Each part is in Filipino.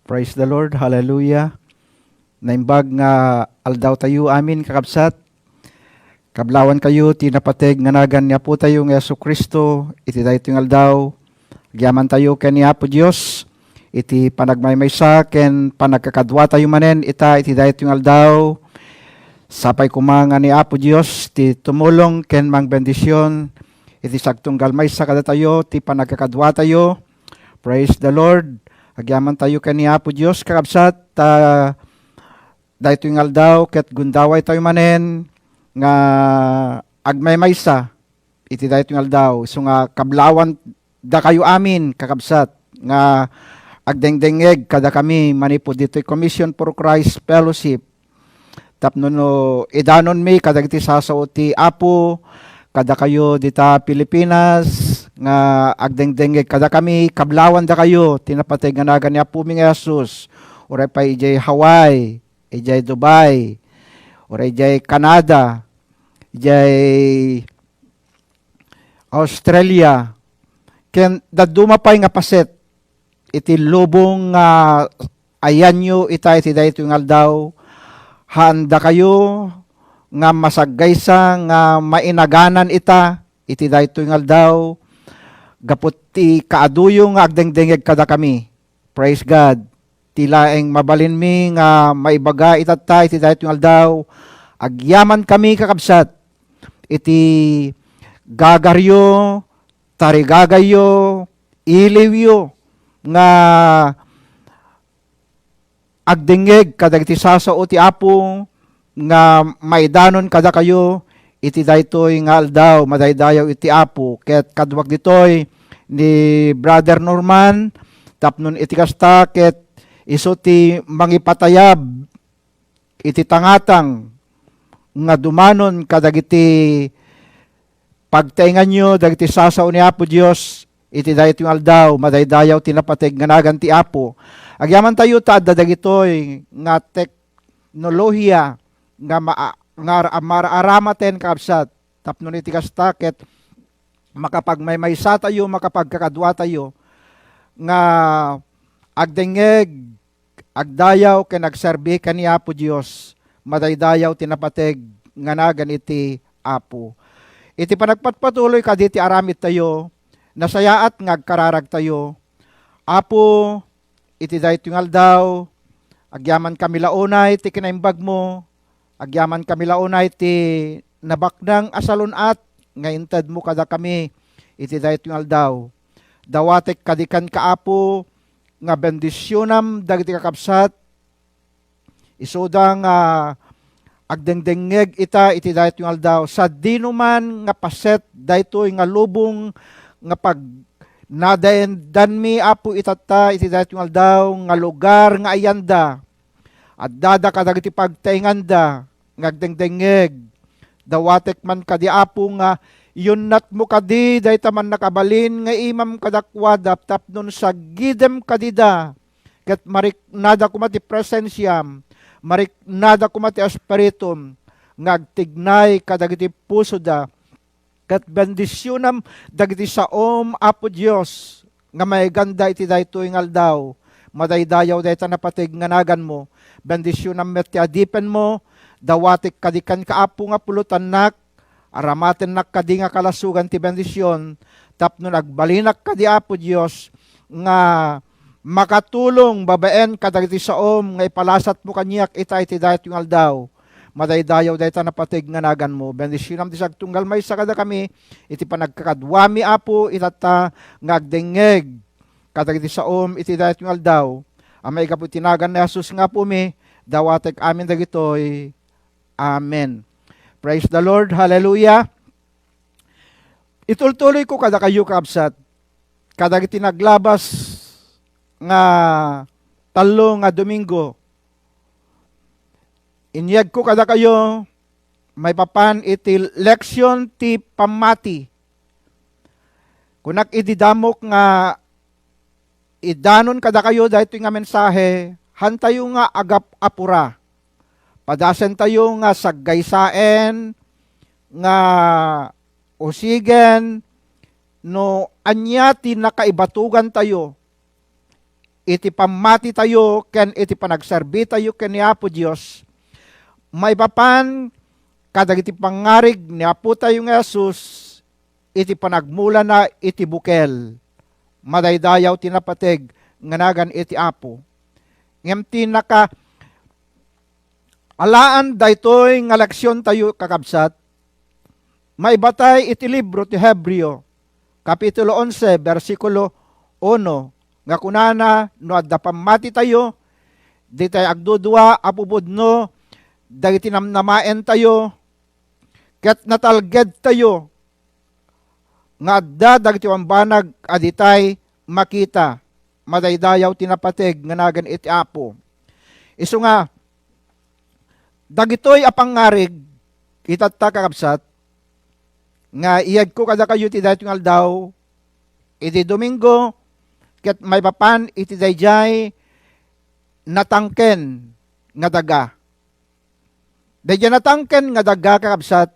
Praise the Lord. Hallelujah. Naimbag nga aldaw tayo amin kakabsat. Kablawan kayo tinapateg nga nagan niya po tayo ng Yesu Kristo. Iti dahi yung aldaw. Gyaman tayo ken niya po Diyos. Iti panagmaymaysa ken panagkakadwa tayo manen. Iti dahi yung aldaw. Sapay kumanga ni Apo Diyos. Ti tumulong ken mang bendisyon. Iti sagtunggal may sa kada tayo. Ti panagkakadwa tayo. Praise the Lord. Agyaman tayo kaniya po Diyos kakabsat. Dahil yung aldaw ket gundaway tayo manen nga agmaymaysa iti dahil yung aldaw. So nga kablawan da kayo amin kakabsat nga agdengdengeg kada kami manipod dito'y Commission for Christ Fellowship. Tapno no idanon mi kadagiti sasao ti Apo kada kayo dita Pilipinas nga agdengdengeg kada kami kablawan da kayo tinapatay nga nagan ni Apo mi nga Jesus. Oray pa ijay Hawaii, ijay Dubai, oray ijay Canada, ijay Australia. Ken dadumapay nga paset iti lubong ayan nyo ita iti dayto yung aldaw. Handa kayo nga masaggaysa nga mainaganan ita iti dayto yung aldaw. Gapot ti kaaduyo nga agdengdengeg kada kami. Praise God. Tilaeng mabalin mi nga maibaga itatta iti dayto yung aldaw. Agyaman kami kakabsat. Iti gagaryo, tarigagayo, iliwyo nga agdengeg kadagiti sasao ti Apo nga maidanon kada kayo iti daytoy nga aldaw madaydayaw iti Apo ket kadwag ditoy ni Brother Norman tapnon iti kasta ket iso ti mangipatayab iti tangatang nga dumanon kadagiti pagtaingan nyo dagiti sasao ni Apo Dios iti daytoy yung aldaw madaydayaw tinapateg nga nagan ti Apo. Agyaman tayo ta dagitoy nga teknolohiya nga maraaramaten kabsat tapno iti kasta ket makapagmaymaysa tayo makapagkakadwa tayo nga agdengeg agdayaw ken agserbi kani Apo Dios madaydayaw tinapateg nga nagan iti Apo. Iti panagpatpatuloy kaditi aramid tayo nasayaat nga agkararag tayo. Apo iti dayto yung aldaw, agyaman kami launay ti kinaimbag mo, agyaman kami launay ti nabaknang asalunat, nga intad mo kada kami, iti dayto yung aldaw. Dawatek kadikan kaapo, nga bendisyonam dagiti kakabsat, isodang agdengdengeg ita iti dayto yung aldaw. Sa dinuman nga paset dayto nga lubong nga pag nadaendan mi Apo itata iti dayto yung aldaw nga lugar nga ayanda at dada kadagiti pagtainganda ngagdengdengeg dawatek man kadi Apo nga yunat mo kadi dayta man nakabalin nga imam kadakwadap tapnon sa gidem kadida ket marik nada kumati presensyam marik nada kumati espiritum ngagtignay kadagiti puso da ket bendisyonam dagiti saom Apo Dios nga may ganda iti daytoy nga aldaw madaydayaw dayta napateg nga nagan mo bendisyonam met ti adipen mo dawatek kadikan kaapo nga pulutannak aramaten nak kadi nga kalasugan ti bendisyon tapno nagbalinak kadi Apo Dios nga makatulong babaen kadagiti saom nga ipalasat mo kaniyak ita iti daytoy nga aldaw madaydayaw dayta napateg nga nagan mo. Bendisyonam ti sagtunggal may sakada kami iti panagkakadwami Apo itata nga agdengeg kadagiti saom iti daytoy nga aldaw. Amay kapo tinagan ni Jesus nga po mi dawatek amin dagitoy. Amen. Praise the Lord. Hallelujah. Itultuloy ko kada kayo kaabsat kadagiti naglabas nga talo nga Domingo. Inyag ko kada kayo, may papan iti leksyon ti pamati. Kunak ididamok nga idanon kada kayo dahito nga mensahe, hantayo nga agap apura. Padasen tayo nga saggaysaen, nga usigen, no anya ti nakaibatugan tayo iti pamati tayo, ken iti panagserbi tayo ken ni Apo Dios, may papan kadagiti pangarig ni Apo tayo nga Jesus, iti panagmula na iti bukel, madaydayaw tinapateg, nganagan iti Apo. Ngem tinaka alaan daytoy nga leksyon tayo kakabsat, maibatay iti libro ti Hebreo, Kapitulo 11, versikulo 1, nga kunana, no adda pamati tayo, di tayo agdudua, apubudno, dagiti namnamaen tayo, ket natalged tayo, nga adda dagiti wambanag, aditay makita, madaydayaw tinapateg, nga nagan iti Apo. Isu nga, dagitoy apangarig, itatta kakabsat, nga iyag ko kada kayo ti daytoy nga aldaw, iti Domingo, ket may papan iti dayjay natangken nga daga. Dayjay natangken nga daga kakabsat,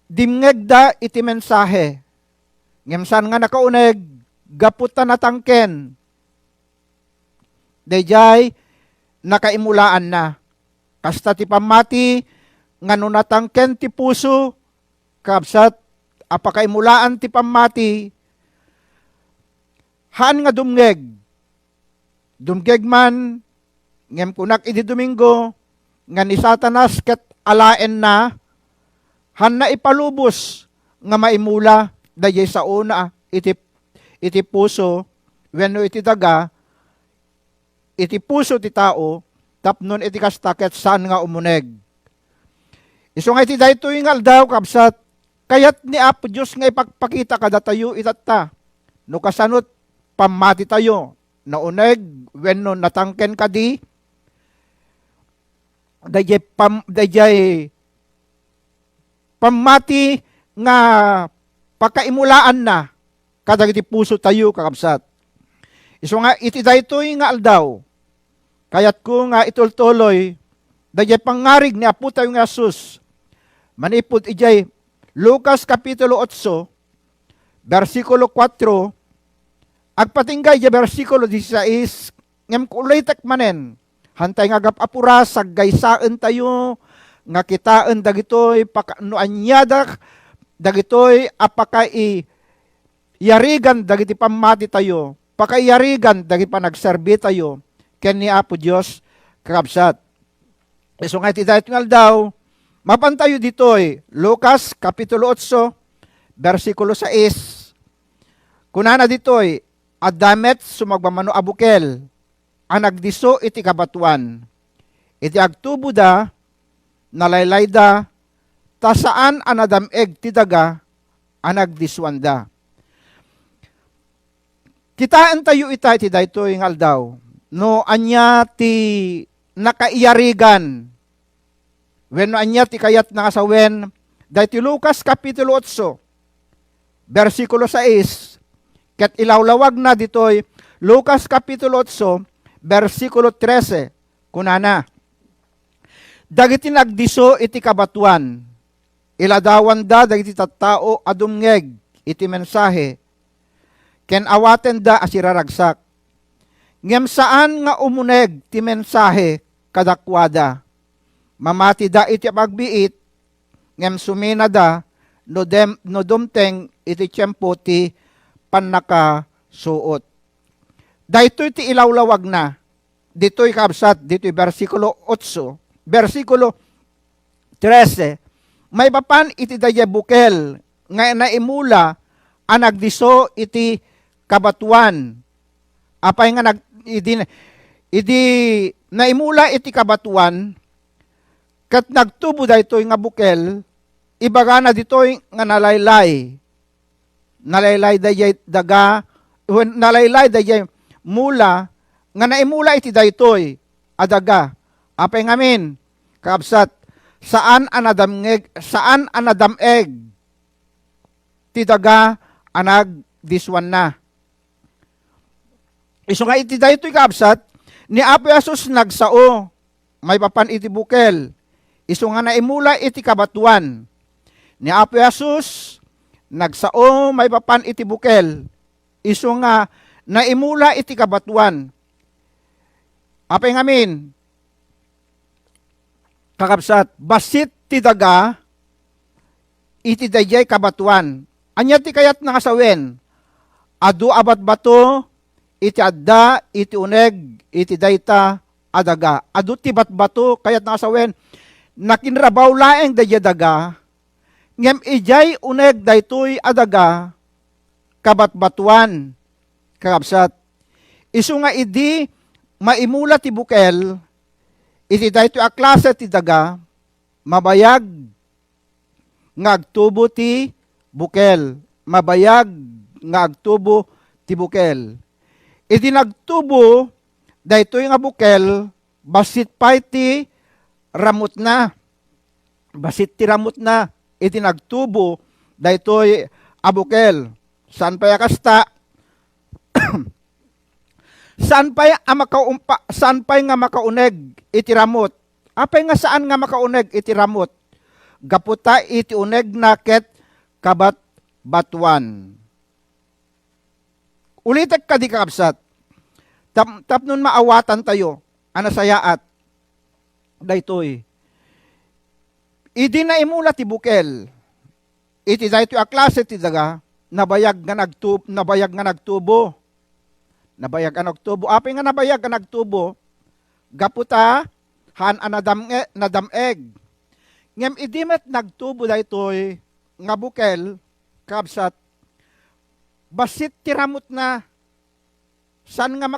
dimngegda iti mensahe, ngemsan nga nakauneg, gaputa natangken, dayjay nakaimulaan na. Kasta ti pamati, nga no natangken ti puso, kabsat, apakaimulaan ti pamati, haan nga dumngeg. Dumgeg man, ngem kunak iti Domingo, nga ni Satanas ket alaen na, han na ipalubos, nga maimula, dayay sa una, iti puso, wenno iti daga, iti puso ti tao, tapnon iti kastaket saan nga umuneg. Isu nga iti daytoy nga aldaw kabsat, kayat ni Apo Diyos nga ipagpakita kada tayo itatta. No kasanot pamati tayo, nauneg, wenno natangken kadi, dayjay pamati nga pakaimulaan na kadagiti puso tayo kakabsat. Isu nga iti daytoy nga aldaw, kayat ko nga itultuloy, dayjay pangarig ni Apo tayo nga Jesus, manipod ijay Lucas Kapitulo 8, versikulo 4, agpatinggay ijay versikulo 16, ngem kulay takmanen, hantay nga agapapura, saggaysaan tayo, nga kitaan dagitoy, pakanoanyadak, dagitoy, apakai yarigan dagiti pamati tayo, pakaiyarigan dagiti panagserbi tayo, ken ni Apo Dios kakabsat. So nga iti daytoy daw, mapantayo ditoy, Lucas Kapitulo 8, versikulo 6. Kunana ditoy, adamet sumagmamano abukel, ang nagdiso iti kabatuan. Iti agtubo da, nalaylay da, ta saan anadameg ti daga, ang nagdisuan da. Kitaan tayo ita iti daytoy nga aldaw, no anya ti nakaiyarigan, wenno anya ti kayat nga asawen, daytoy Lucas Kapitulo 8, versikulo 6, ket ilawlawag na ditoy Lucas Kapitulo 8, versikulo 13, kunana, dagiti nagdiso iti kabatuan, iladawan da dagiti tattao adumngeg iti mensahe, ken awaten da asiraragsak. Ngem saan nga umuneg ti mensahe kadakwada, mamati da iti pagbiit, ngem sumina da, no dumteng iti tiyempo ti pannakasuot. Daytoy ti ilawlawag na, dito'y kabsat, dito'y versikulo 8, versikulo 13, may papan iti daya bukel, nga naimula, ang nagdiso iti kabatuan. Apay nga idi naimula iti kabatuan, kat nagtubo daytoy nga bukel, ibaga na ditoy nga nalaylay. Nalaylay dayay daga, nalaylay dayay mula, nga naimula iti daytoy adaga. Apay ngamin, kaabsat, saan anadameg ti daga anag diswan na. Isu nga iti daytoy kaabsat, ni Apo Jesus nagsao, may papan iti bukel, isu nga naimula iti kabatuan. Ni Apo Jesus nagsao, may papan iti bukel, isu nga na imula iti kabatuan. Apay ngamin, kakabsat, basit ti daga, iti dayjay kabatuan. Anya ti kayat nangasawen, adu abat bato, iti adda, iti uneg, iti dayta, adaga. Adu ti batbato, kayat nangasawen, nakinrabaw laeng dayjay daga, ngem ijay uneg daytoy adaga, kabatbatuan, kakabsat. Isu nga idi, maimula ti bukel, iti daytoy a klase ti daga, mabayag, ngagtubo ti bukel. Mabayag, ngagtubo ti bukel. Iti nagtubo, daytoy nga bukel, basit pa ti ramot na. Basit ti ramot na. Iti nagtubo, daytoy a bukel. Saan pa yakasta? Saan pa nga makauneg iti ramot? Apay nga saan nga makauneg iti ramot? Gaputa iti uneg naket kabat batuan. Ulitek ka di kakabsat. Tapnon maawatan tayo. Anasayaat. Daytoy. Idi na imula ti bukel. Iti daytoy a klase ti daga. Nabayag nga nagtubo. Nabayag nga nagtubo. Apay nga nabayag nga nagtubo. Gaputa han nadameg. Ngem idimet nagtubo daytoy nga bukel, kabsat, basit tiramot na. Saan nga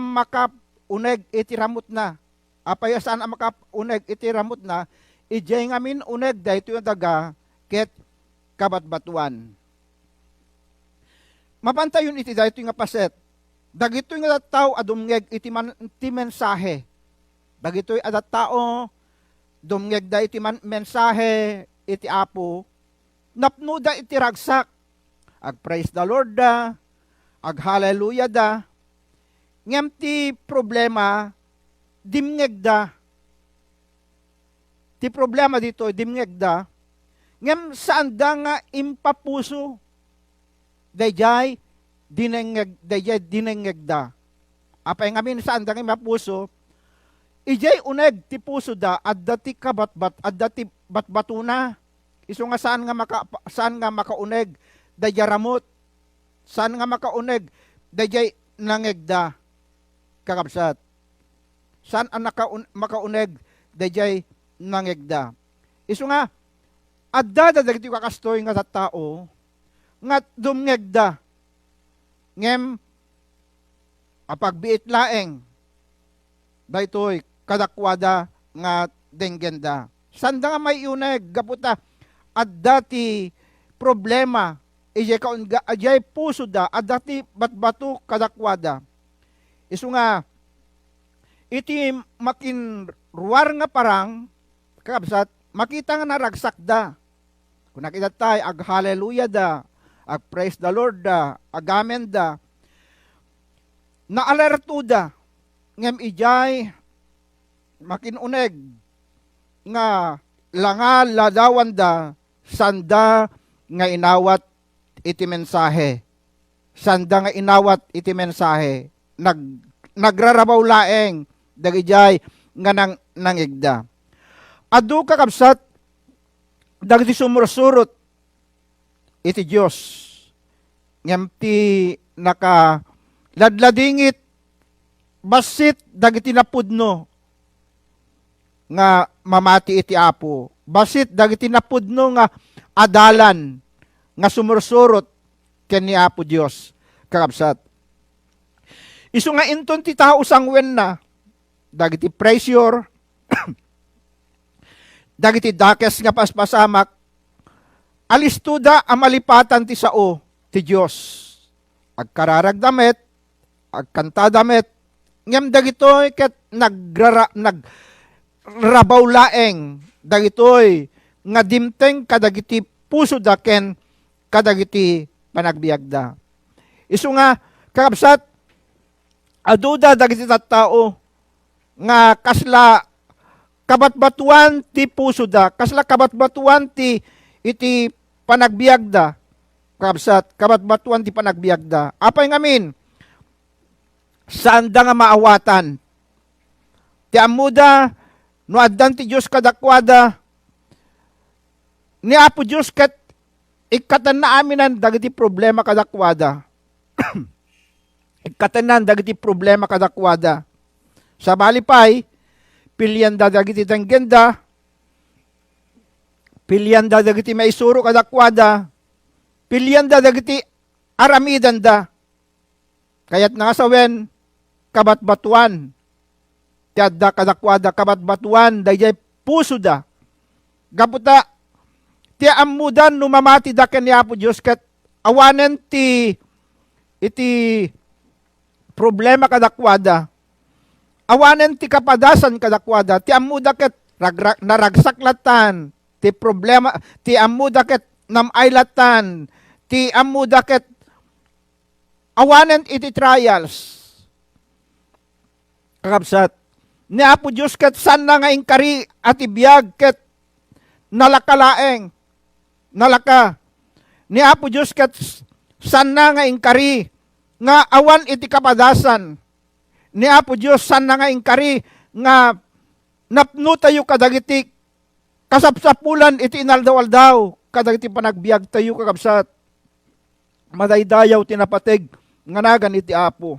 makauneg itiramot na. Apay saan nga makauneg itiramot na, ijay ngamin uneg daytoy yung daga, ket kabatbatuan. Mapantayon iti daytoy nga paset. Dagitoy nga tattao adumngeg iti mensahe. Dagitoy adat tao dumngeg da iti mensahe iti Apo, napno da iti ragsak, ag praise the Lord da, ag hallelujah da, ngem ti problema, dimngeg da. Ti problema dito, dimngeg da, ngem saan da nga impapuso, dayjay dinengeg da. Apay ngamin saan da nga impapuso, ijay uneg ti puso da adda ti kabatbat adda ti batbatuna. Isu nga saan nga makauneg dayjay ramot. Saan nga makauneg dayjay nangegda. Kakabsat. Saan ang makauneg dayjay nangegda. Isu nga adda dagiti kakastoy nga tattao nga dumngegda. Ngem apagbiit laeng daytoy kadakwada nga denggenda. Sanda nga may uneg, gaputa, at dati problema, ijay puso da, at dati batbato kadakwada. Isu nga, iti makinruar nga parang, kakabsat, makita nga naragsak da. Kung nakita tayo, ag hallelujah da, ag praise the Lord da, ag amen da, naalerto da, ngem ijay makinuneg nga langal ladawan da sanda nga inawat iti mensahe. Sanda nga inawat iti mensahe. Nagrarabaw laeng dagijay nga nangigda. Adu kakabsat dagiti sumursurot iti Dios. Ngem ti naka ladladingit basit dagiti napudno nga mamati iti Apo. Basit dagiti napudno nga adalan nga sumursurot ken ni Apo Dios. Kakabsat. Isu nga inton ti tao sangwen na dagiti pressure dagiti dakes nga paspasamak alistuda amalipatan ti sao ti Dios. Agkararagdamet, agkantadamet, ngem dagitoy ket nagrabaw laeng dagitoy nga dimteng kadagiti puso da ken kadagiti panagbiagda. Isu nga kakabsat aduda dagiti tattao nga kasla kabatbatuan ti puso da, kasla kabatbatuan ti iti panagbiagda. Kakabsat kabatbatuan ti panagbiagda. Apay ngamin saan da nga maawatan. Ti amuda, no addan ti Diyos kadakwada, ni Apo Diyos kat ikatan na aminan dagiti problema kadakwada. Ikatanan dagiti problema kadakwada. Sa balipay, pilyan da dagiti tanggenda, pilyan da dagiti maisuro kadakwada, pilyan da dagiti aramidan da. Kaya't nangasawen, kabatbatuan. Tiyad da kadakwada kabatbatuan, dayjay puso da. Gaputa, ti amudan numamati da ken ni Apo Diyos ket awanen iti problema kadakwada. Awanen ti kapadasan kadakwada. Ti amuda ket naragsaklatan. Ti problema, ti amuda ket namaylatan. Ti amuda ket awanen iti trials. Kakabsat, ni Apo Diyos ket san na nga ingkari at ibiyag ket nalakalaeng. Nalaka. Ni Apo Diyos ket san na nga ingkari nga awan iti kapadasan. Ni Apo Diyos san na nga ingkari nga napno tayo kadagiti kasapsapulan iti inaldaw-aldaw kadagiti panagbiag tayo kakabsat. Madaydayaw tinapateg nga nagan iti Apo.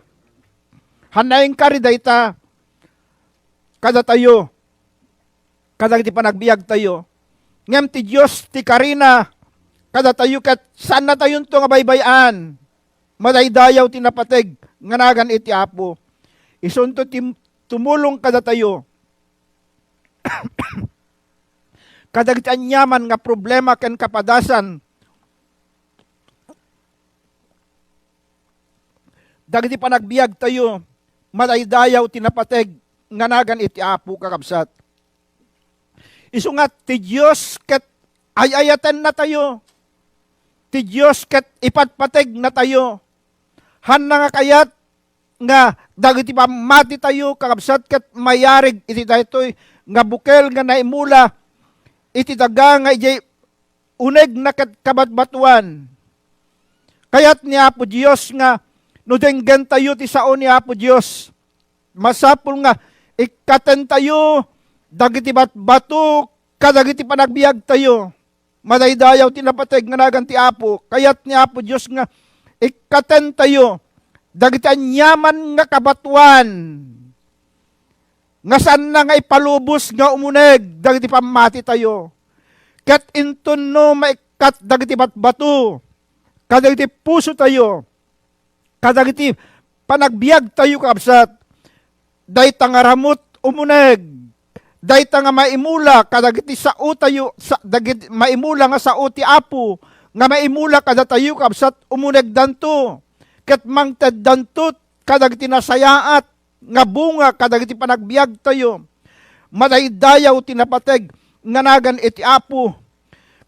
Hanaing kari dayta kada tayo kadagiti panagbiag tayo. Ngem ti Diyos ti karina kada tayo ket saan na tayon to nga baybayan. Madaydayaw tinapateg nga nagan iti Apo. Isunto tumulong kada tayo. Kadagiti anyaman nga problema ken kapadasan. Dagiti panagbiag tayo. Madaydayaw tinapateg nga nagan iti Apo kakabsat. Isungat ti Diyos ket ayayaten na tayo. Ti Diyos ket ipatpateg na tayo. Han na nga kayat nga dagiti pamati tayo kakabsat ket mayarig iti daytoy nga bukel nga naimula iti daga nga ijay uneg na ket kabatbatuan. Kayat ni Apo Diyos nga no denggen tayo ti sao ni Apo Diyos. Masapul nga ikaten tayo dagiti batbato kadagiti panagbiag tayo. Madaydayaw tinapateg nga nagan ti Apo. Kayat ni Apo Diyos nga ikaten tayo dagiti anyaman nga kabatuan. Nga saan na nga ipalubos nga umuneg dagiti pamati tayo. Ket inton no maikat dagiti batbato. Kadagiti puso tayo. Kadagiti panagbiag tayo kakabsat. Dayta nga ramot umuneg. Dayta nga maimula kadagiti sao tayo dagiti maimula nga sao ti Apo nga maimula kada tayo kabsat umuneg danto ket mangted danto kadagiti nasayaat nga bunga kadagiti panagbiag tayo. Madaydayaw tinapateg nga nagan iti Apo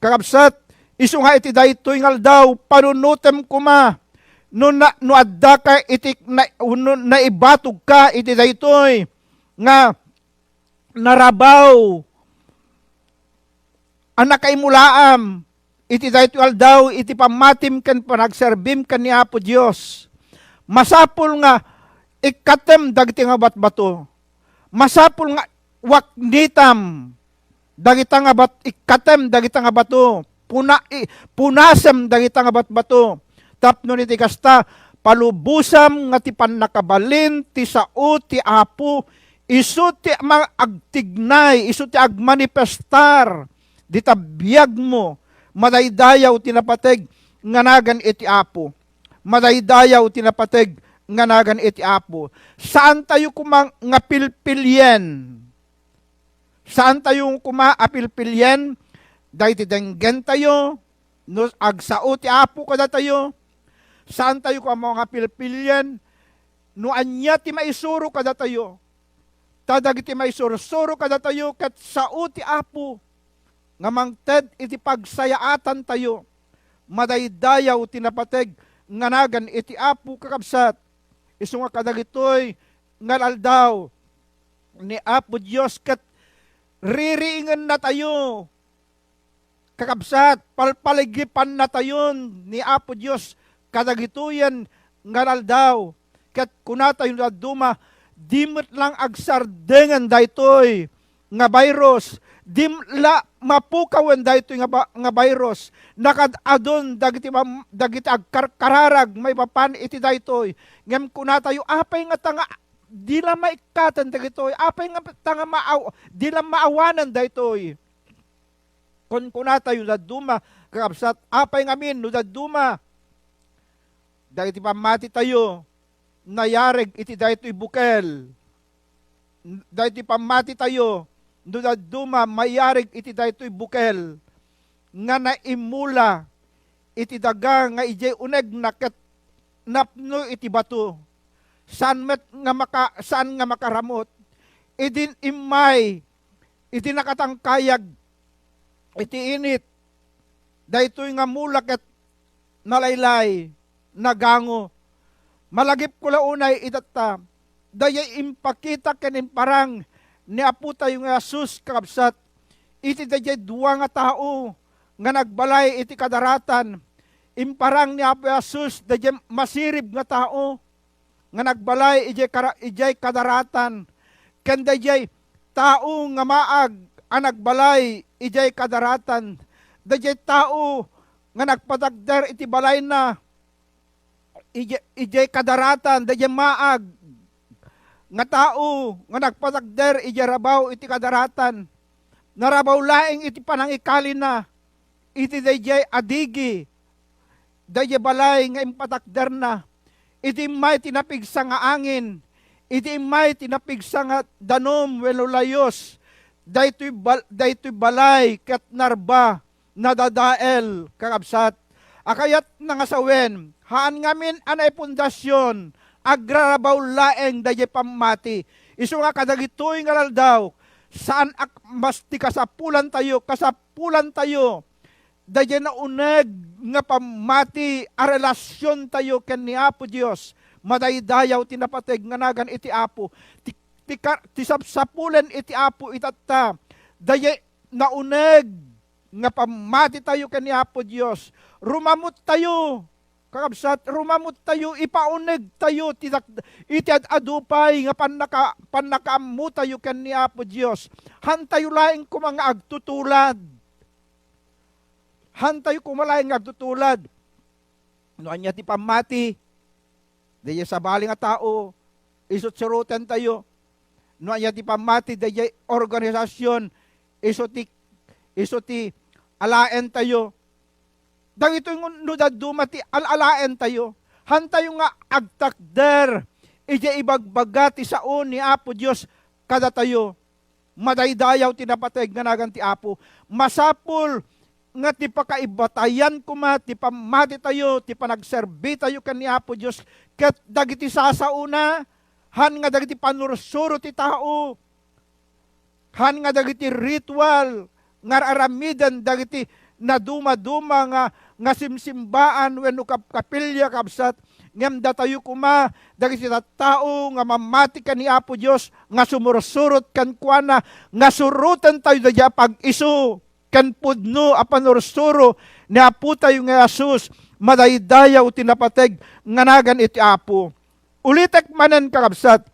kakabsat. Isu nga iti daytoy ngaldaw panunutem kuma no adda ka iti naibatog ka iti daytoy nga narabaw anak kaimulaam iti daytoy aldaw iti pamatim ken panagserbim ken ni Apo Dios. Masapul nga ikatem dagiti nga batbato. Masapul nga waknitam dagita nga ikatem dagita nga bato. Punasem dagita nga batbato. Tapno iti kasta palubusam nga ti pannakabalin ti sao ti Apo. Isu ti agtignay, isu ti agmanifestar, di tabiyag mo, madaydayaw tinapateg, nga nagan iti Apo. Madaydayaw tinapateg, nga nagan iti Apo. Saan tayo kumang nga pilpilyen? Saan tayo kumaapilpilyen? Dahil ti denggen tayo, no, agsao ti Apo kada tayo. Saan tayo kumang nga pilpilyen? No anya ti maisuro kada tayo. Tadagiti may sursuro kada tayo kat sao ti Apo nga mangted iti pagsayaatan tayo. Madaydayaw tinapateg nga nagan iti Apo kakabsat. Isu nga kadagitoy ngalaldaw ni Apo Dios kat ririingan na tayo. Kakabsat, palpaligipan na tayon ni Apo Dios kadagitoyan ngalaldaw. ket kunata yung duma, dimot lang agsardengan daytoy nga virus, dimla mapukawen daytoy nga virus, nakadadon dagiti agkararag may papan iti daytoy, ngem kunata yung apay nga tanga, di lang maikatan dagitoy, apay nga tanga di lang maawanan daytoy. Kun kunata yung duma, kakabsat, apay ngamin, no duma, dagiti pamati tayo, nayareg iti daytoy bukel. Dagiti pamati tayo, no duma, mayareg iti daytoy bukel. Nga naimula, iti daga nga ijay uneg naket napno iti bato. Saan nga makaramot, idin imay, iti nakatangkayag, iti init, daytoy nga mulak at nalaylay, nagango. Malagip ko launay itata, dayay impakita kanin parang ni Apo tayo nga Jesus kakabsat, iti dayay duwa nga tao, nga nagbalay iti kadaratan, imparang ni Apo Jesus, dayay masirib nga tao, nga nagbalay ijay kadaratan, ken dayay tao nga maag, ang nagbalay ijay kadaratan, dayay tao nga nagpadagder iti balay na, ijay kadaratan, dayay maag, nga tao nga nagpadagder ijay rabaw iti kadaratan, narabaw laing iti panangikali na, iti dayay adigi, dayay balay nga impatakder na, iti may tinapigsa nga angin, iti may tinapigsa nga danom wenno layos, daytoy balay ket narba nadadael kakabsat. Akayat nangasawen, haan ngamin anay pundasyon, agrarabaw laeng dayay pamati. Isu nga kadagitoy nga laldaw, saan mas ti kasapulan tayo, dayay na uneg nga pamati a relasyon tayo ken ni Apo Dios, madaydayaw tinapateg nga nagan iti Apo, ti sapsapulen iti Apo itata, dayay nauneg nga pamati tayo ken ni Apo Dios, rumamot tayo, kakabsat, rumamot tayo, ipauneg tayo, iti adupay nga panakaamu tayo ken ni Apo Dios, hantayo laing kumanga agtutulad, hantayo kumalaing agtutulad, noan niya ti pamati, dayay sabali nga tao, isot sirutan tayo, noan niya ti pamati, dayay organisasyon, iso ti alaen tayo. Dagito yung nudad dumati, alalaen tayo. Hantayo nga agtakder, ija ibagbaga ti saon ni Apo Dios kada tayo. Madaydayaw tinapateg nga nagan ti Apo. Masapul nga ti pakaibatayan kuma, ti pamati tayo, ti panagserbi tayo kan ni Apo Dios. Ket dagiti sasauna, han nga dagiti panursuro ti tao. Han nga dagiti ritual, nga aramidan dagiti na duma-duma nga simsimbaan wenno kapilya kabsat, ngem datayo kuma dagiti tao nga mamati kan ni Apo Dios, nga sumursurot kan kuana, nga surutan tayo dadya pag-isu kan pudno a panursuro ni Apo tayo nga Jesus, madaydayaw tinapateg nga nagan iti Apo. Ulitek manen kakabsat,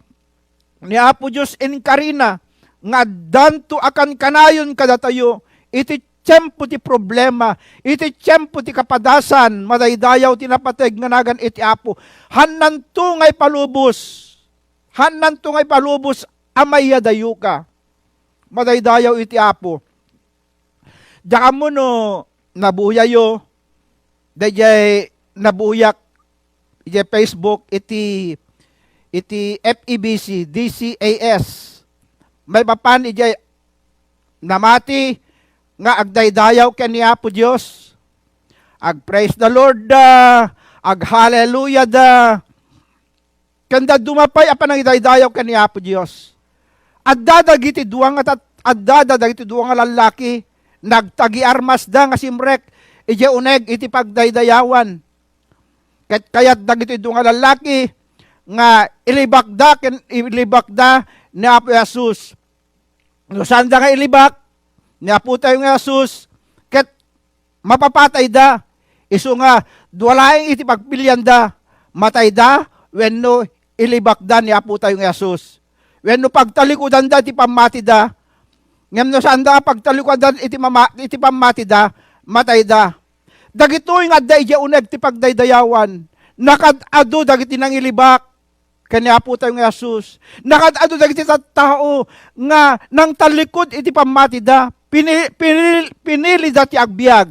ni Apo Dios inkarina, nga danto akan kanayon kada tayo, iti tiyempo ti problema, iti tiyempo ti kapadasan, madaydayaw tinapateg nga nagan iti Apo. Hananto ngay palubos, amay yadayo ka, madaydayaw iti Apo. Diyan mo no, nabuyayo, dayay nabuyak, iti Facebook, iti FEBC, DCAS, may papan ijay namati nga agdaydayaw ken ni Apo Dios, ag praise the Lord da, ag hallelujah da, kanda dumapay apan ang idaydayaw ken ni Apo Dios. Adda dagiti duwa nga lalaki, nagtagi armas da nga simrek, ijay uneg iti pagdaydayawan. Kayat dagiti duwa nga lalaki nga ilibak da ni Apo Jesus. No sanda nga ilibak ni Apo tayo nga Jesus, ket mapapatay da, isu nga duwalaing iti pagpilyan da, matay da wenno ilibakdan ni Apo tayong Yesus. When no pagtalikudan da, iti pamati da, ngem no saan da pagtalikudan, iti pamati da, matay da. Dagitoy nga da iti uneg ti pagdaydayawan, nakadado dagiti nang ilibak, kanya Apo tayong Yesus. Nakadado dagiti tao nga nang talikod iti pamati da, pinili da ti agbiag.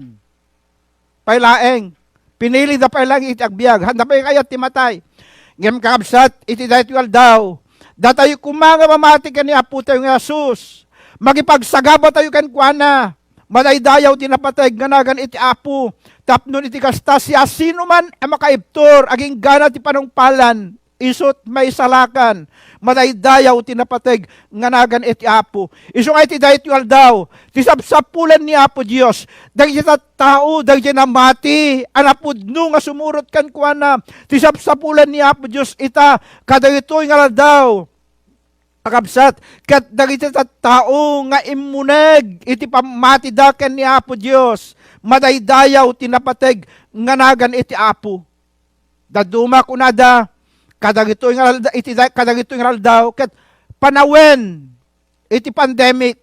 Pailaeng, pinili da pailaeng iti agbiag, handa pa kayat ti matay. Ngem kakabsat, iti daytoy daw, datayo kumanga mamati kani Apo tayong Yesus, magipagsagaba tayo kan kuana, madaydayaw tinapatay ganagan iti Apo, tapnon iti kasta siya sino man makaiptor, aging gana ti panungpalan, isot may salakan, madaydayaw tinapateg nganagan iti Apo. Iso nga iti daytoy daw, ti sapsapulan ni Apo Dios, dagiti tao, dagiti namati, anapudno nga sumurot kan kuana, ti sapsapulan ni Apo Dios ita, kadagitoy nga daw, akabsat, kat dagiti tao nga imuneg, iti pamati daken ni Apo Dios, madaydayaw tinapateg nganagan iti Apo. Daduma kunada, kadagitoy nga daw, ket panawen iti pandemic.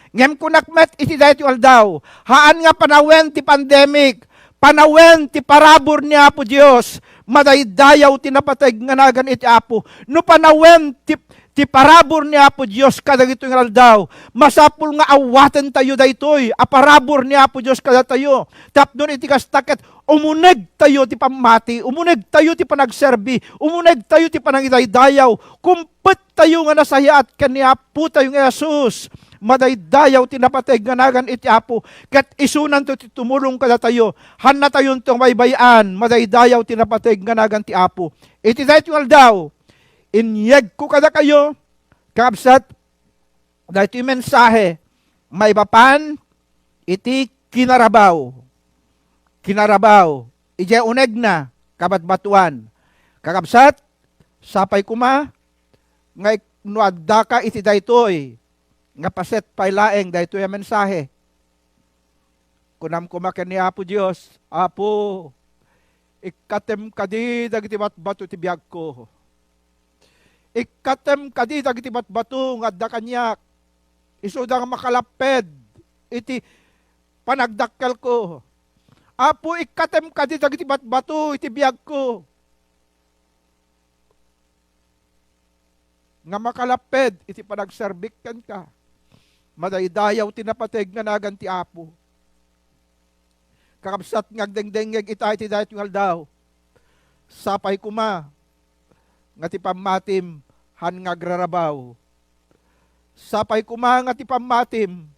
Ngem kunakmet iti daytoy daw, haan nga panawen ti pandemic, panawen ti parabor ni Apo Dios, madaydayaw tinapateg nganagan iti Apo. No panawen ti parabor ni Apo Dios kadagitoy nga daw, masapul nga awaten tayo daytoy, a parabor ni Apo Dios kada tayo. Tapnon iti kastaket, umuneg tayo ti pamati, umuneg tayo ti panagserbi, umuneg tayo ti panangidaydayaw, kumpet tayo nga nasayaat kani Apo tayo nga Jesus, madaydayaw tinapateg nganagan iti Apo, ket isunan to ti tumulong kada tayo, han na tayon tong baybayan, madaydayaw tinapateg nganagan ti Apo. Iti daytoy daw, inyeg ko kada kayo, kakabsat, daytoy mensahe, maipapan, iti kinarabaw, ije uneg na, kabatbatuan, kakabsat, sapay kuma, nga nuadda ka iti daytoy, nga paset pailaeng daytoy a mensahe. Kunam kumaken ni Apo Dios, Apo, ikatem kadi dagiti batbato ti biag ko. Ikatem kadi dagiti batbato nga adda kanyak. Isuda nga makalaped iti panagdakkel ko. Apo, ikatem kadi dagiti batbato iti biag ko. Nga makalaped iti panagserbikkan ka. Madaydayaw tinapateg nga nagan ti Apo. Kakabsat ngagdengdengeg ita iti daytoy daw. Sapay kuma, nga ti pammatim, han ngagrarabaw. Sapay kuma nga ti pammatim,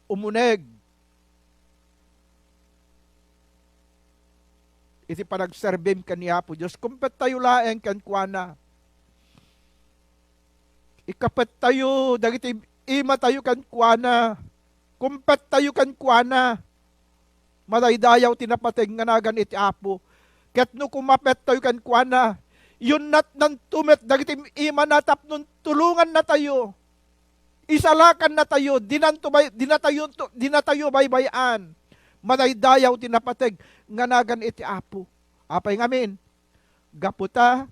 umuneg. Iti panagserbim kani Apo Dios, kumpet tayo laeng kan kuana. Ikapet tayo, dagiti ima tayo kan kuana, kumpet tayo kan kuana, madaydayaw tinapateg nganagan iti Apo. Ket no kumapet tayo kan kuana, yun nat nan tumet, dagiti ima natap nun tulungan na tayo, isalakan na tayo, dinatayo baybayan, madaydayaw tinapateg nganagan iti Apo. Apay ngamin, gaputa,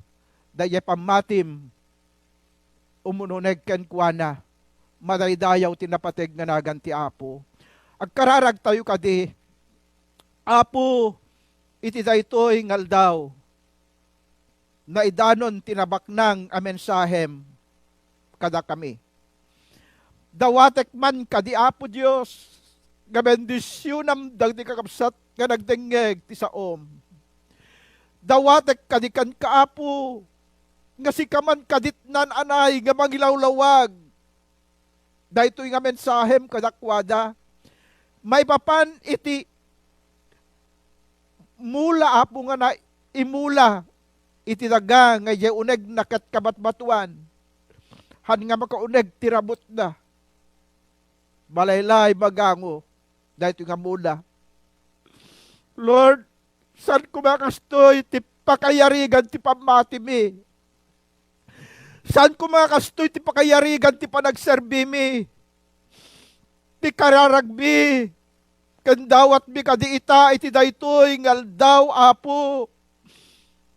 dayay pamatim, umununeg ken kuana, madaydayaw tinapateg nganagan ti Apo. Agkararag tayo kadi, Apo, iti daytoy ngaldaw, na idanon tinabaknang a mensahem kada kami. Dawatek man kadi Apo Dios, nga bendisyonam dagdi kakabsat nga nagdengeg ti saom. Dawatek kadi kan kaapo, nga si kaman kadit nan anay nga mangilawlawag. Daytoy nga mensahem kadakwada, may papan iti mula Apo nga na imula iti daga nga uneg nakat kabatbatuan. Han nga makauneg tirabot na. Malaylay magango daytoy nga mula. Lord, saan ko makastoy ti pakayarigan ti pamati mi? Saan ko makastoy ti pakayarigan ti panagserbi mi? Ti kararagbi, kandawat mi kadi ita iti daytoy ngaldaw Apo.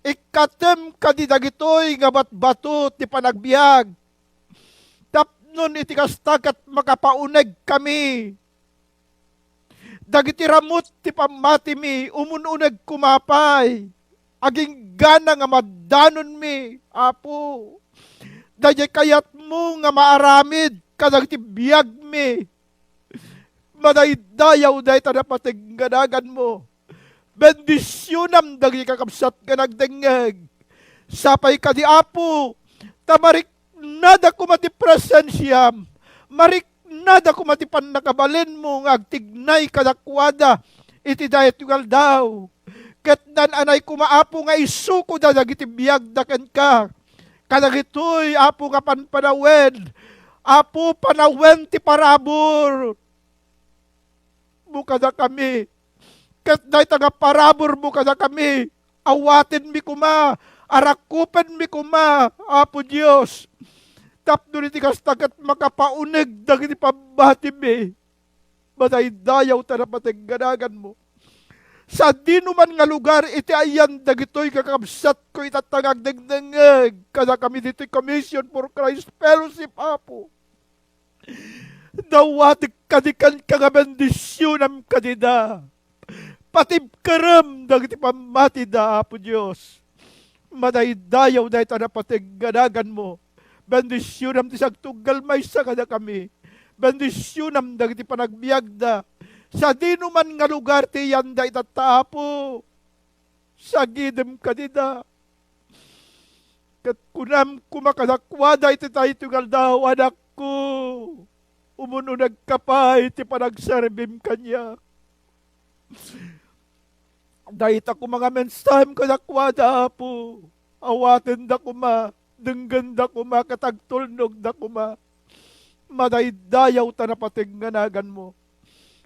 ikatem kadi dagitoy nga batbato ti panagbiag. Tapnon iti kastagat makapauneg kami. Dagiti ramot ti pamati mi, umununeg kumapay. Aging gana nga madanon mi, Apo. Dayay kayat mo nga maaramid, kadag ti biyag mi. Madaydayaw day tanapatingganagan mo. Bendisyonam dagi kakabsat nga nagdengeg. Sapay ka di Apo, tamarik nada kumati presensyam. Marik nada kumati pan nakabalin mo nga agtignay kadakwada. Iti dayat yung daw. Ket nan anay kumaapo nga isuko da dagiti biyag daken ka. Kadagitoy Apo nga panpanawen. Apo panawen ti parabor. Bukada kami. Ket day taga parabor bukada kami. Awatin mi kuma. Arakupen mi kuma. Apo Dios. Tapno iti kastagat makapauneg dagiti pambati mi. Madaydayaw tanapatingganagan mo. Sa di numan nga lugar, iti ayan dagitoy kakabsat ko itatangag dagdangag. Kada kami dito'y Commission for Christ Fellowship, Apo. Dawatig kadikan ka bendisyonam kadida. Patib karam dagiti pamati da, Apo Diyos. Madaydayaw da ito na patingganagan mo. Bendisyonam ti sagtugal may sa kada kami. Bendisyonam dagiti panagbiag da. Sa di numan nga lugar ti yanda itatapo. Sa gidem kadida. Kat kunam kumakadakwada iti tayo tungal daw anak ko. Umununag kapay ti panagsarbim kanya. Dahit ako mga mensahim kadakwada po. Awaten da kuma. Denggan da kuma. Katagtulnog da kuma. Madaydayaw tanapatingganagan mo.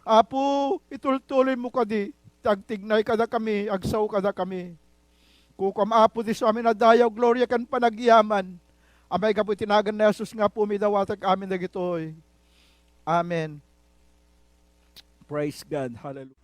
Apo, itultuloy mo kadi, tagtignay kada kami, agsaw kada kami. Kukam Apo di sa amin na dayaw, gloria kan panagyaman. Amay ka po tinagan na Jesus nga po, midawatag amin na gitoy. Amen. Praise God. Hallelujah.